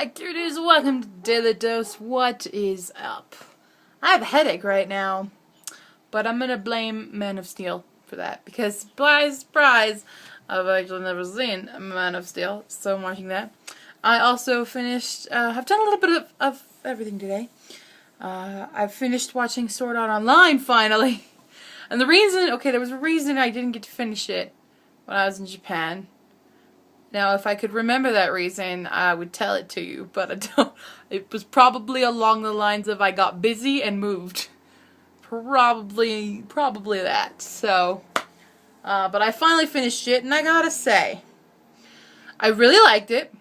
Actors, welcome to Daily Dose. What is up? I have a headache right now, but I'm gonna blame Man of Steel for that because, surprise, surprise, I've actually never seen Man of Steel, so I'm watching that. I also finished, I've done a little bit of everything today. I've finished watching Sword Art Online finally, and the reason, okay, there was a reason I didn't get to finish it when I was in Japan. Now, if I could remember that reason, I would tell it to you, but I don't. It was probably along the lines of I got busy and moved. Probably that. So, but I finally finished it, and I gotta say, I really liked it.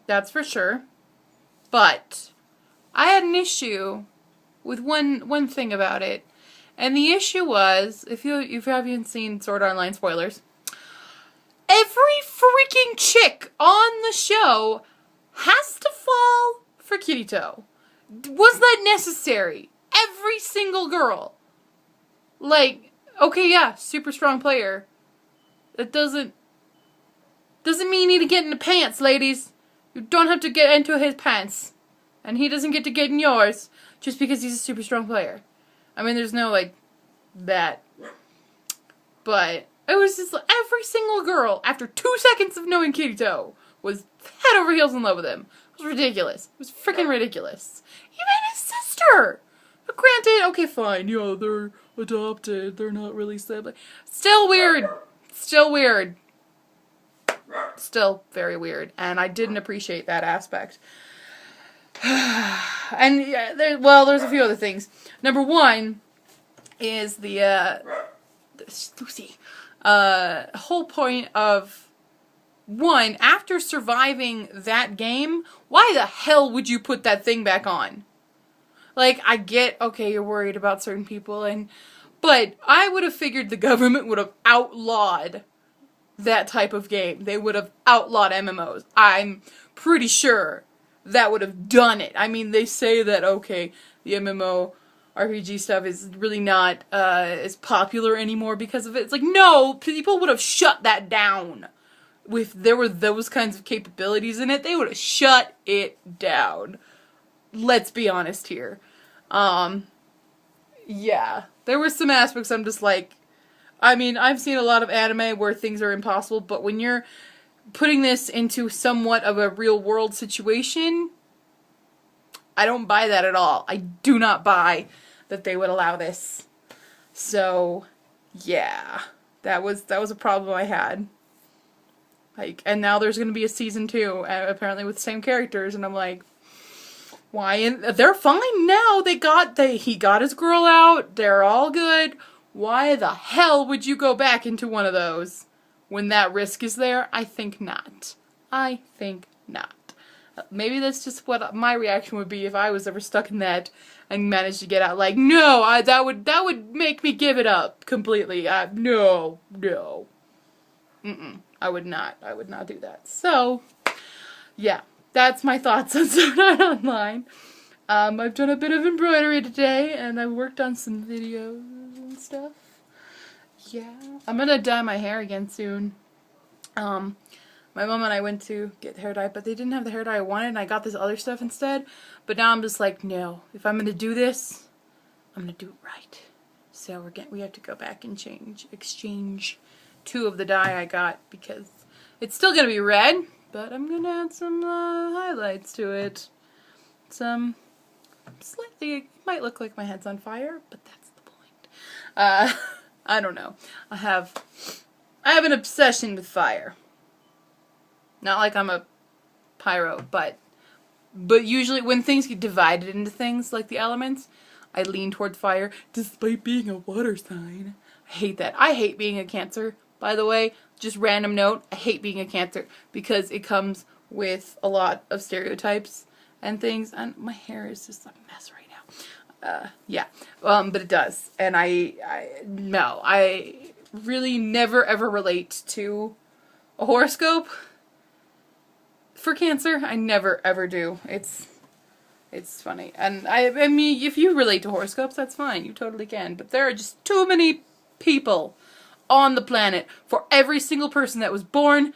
That's for sure. But I had an issue with one thing about it, and the issue was, if you haven't seen Sword Art Online, spoilers. Every freaking chick on the show has to fall for Kirito. Was that necessary? Every single girl. Like, okay, yeah, super strong player. That doesn't mean you need to get into pants, ladies. You don't have to get into his pants. And he doesn't get to get in yours just because he's a super strong player. I mean, there's no, like, that. But it was just every single girl, after 2 seconds of knowing Kirito, was head over heels in love with him. It was ridiculous. It was freaking ridiculous. Even his sister! But granted, okay, fine, you know, they're adopted, they're not really sibling. Still weird. Still weird. Still very weird. And I didn't appreciate that aspect. And, yeah, there's a few other things. Number one is the Lucy. Whole point of, one, after surviving that game, why the hell would you put that thing back on? Like, I get, okay, you're worried about certain people, but I would have figured the government would have outlawed that type of game. They would have outlawed MMOs. I'm pretty sure that would have done it. I mean, they say that, okay, the MMO RPG stuff is really not as popular anymore because of it. It's like, no, people would have shut that down. If there were those kinds of capabilities in it, they would have shut it down. Let's be honest here. Yeah. There were some aspects I'm just like, I mean, I've seen a lot of anime where things are impossible, but when you're putting this into somewhat of a real world situation, I don't buy that at all. I do not buy that they would allow this. So, yeah. That was a problem I had. Like, and now there's gonna be a season 2, apparently with the same characters, and I'm like, why? And they're fine now. He got his girl out. They're all good. Why the hell would you go back into one of those when that risk is there? I think not. I think not. Maybe that's just what my reaction would be if I was ever stuck in that and managed to get out. Like, no, that would make me give it up completely. No. I would not do that. So, yeah, that's my thoughts on Sword Art Online. I've done a bit of embroidery today, and I've worked on some videos and stuff. Yeah, I'm gonna dye my hair again soon. My mom and I went to get hair dye, but they didn't have the hair dye I wanted, and I got this other stuff instead. But now I'm just like, no, if I'm gonna do this, I'm gonna do it right. So we have to go back and exchange 2 of the dye I got, because it's still gonna be red, but I'm gonna add some highlights to it. Some slightly, it might look like my head's on fire, but that's the point. I don't know. I have an obsession with fire. Not like I'm a pyro, but usually when things get divided into things like the elements, I lean toward fire, despite being a water sign. I hate that. I hate being a Cancer, by the way. Just random note, I hate being a Cancer because it comes with a lot of stereotypes and things, and my hair is just a mess right now. Yeah, but it does, and I really never ever relate to a horoscope for Cancer. I never ever do. It's funny. And I mean, if you relate to horoscopes, that's fine. You totally can. But there are just too many people on the planet for every single person that was born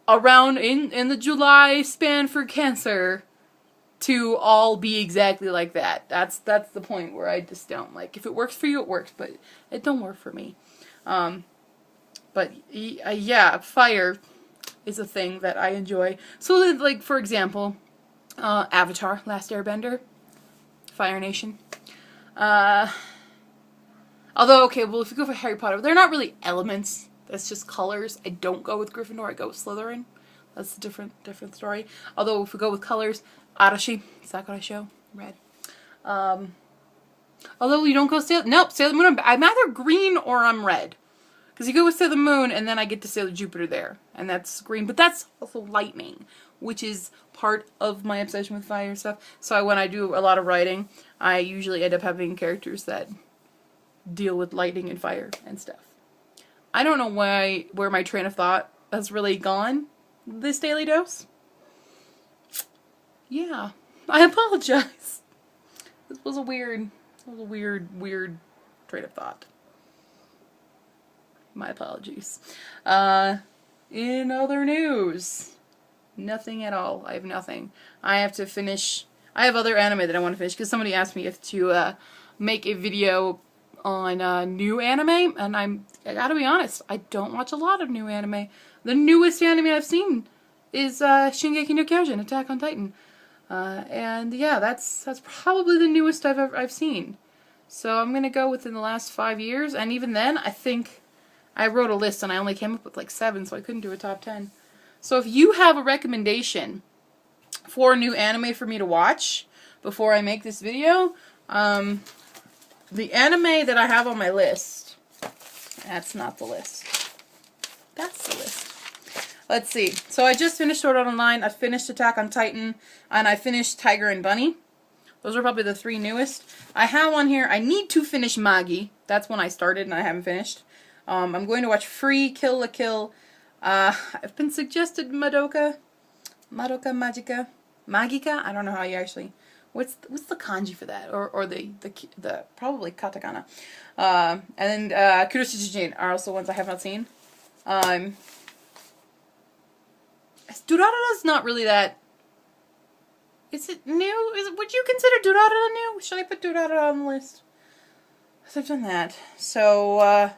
around in the July span for Cancer to all be exactly like that. That's the point where I just don't like. If it works for you, it works, but it don't work for me. But yeah, fire is a thing that I enjoy. So like for example, Avatar: Last Airbender, Fire Nation. Although, okay, well, if you go for Harry Potter, they're not really elements. That's just colors. I don't go with Gryffindor. I go with Slytherin. That's a different story. Although, if we go with colors, Arashi, Sakura Show, red. Although you don't go Sailor Moon. I'm either green or I'm red. Because you go with Sailor Moon, and then I get to Sailor Jupiter there. And that's green. But that's also lightning, which is part of my obsession with fire and stuff. So when I do a lot of writing, I usually end up having characters that deal with lightning and fire and stuff. I don't know where my train of thought has really gone this daily dose. Yeah, I apologize. This was a weird train of thought. My apologies. In other news, nothing at all. I have nothing. I have to finish. I have other anime that I want to finish because somebody asked me if to make a video on new anime, and I gotta be honest, I don't watch a lot of new anime. The newest anime I've seen is Shingeki no Kyojin, Attack on Titan, and yeah, that's probably the newest I've seen. So I'm gonna go within the last 5 years, and even then, I think I wrote a list and I only came up with like 7, so I couldn't do a top 10. So if you have a recommendation for a new anime for me to watch before I make this video, the anime that I have on my list, that's not the list. That's the list. Let's see. So I just finished Sword Art Online, I finished Attack on Titan, and I finished Tiger and Bunny. Those are probably the 3 newest. I have on here, I need to finish Magi. That's when I started and I haven't finished. I'm going to watch Free, Kill la Kill. I've been suggested Magica? I don't know how you actually... What's the kanji for that? Or the probably katakana. And then Kuroshi Jujin are also ones I have not seen. Durarara's not really that. Is it new? Would you consider Durarara new? Should I put Durarara on the list? Because I've done that. So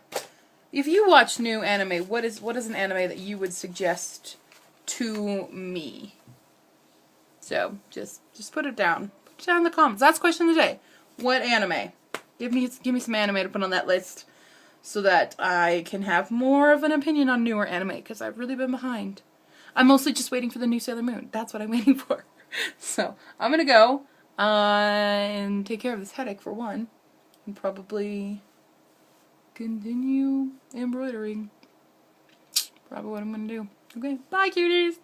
if you watch new anime, what is an anime that you would suggest to me? So just put it down. Down in the comments. That's question of the day. What anime? Give me some anime to put on that list so that I can have more of an opinion on newer anime, because I've really been behind. I'm mostly just waiting for the new Sailor Moon. That's what I'm waiting for. So I'm gonna go and take care of this headache for one, and probably continue embroidering. Probably what I'm gonna do. Okay, bye cuties!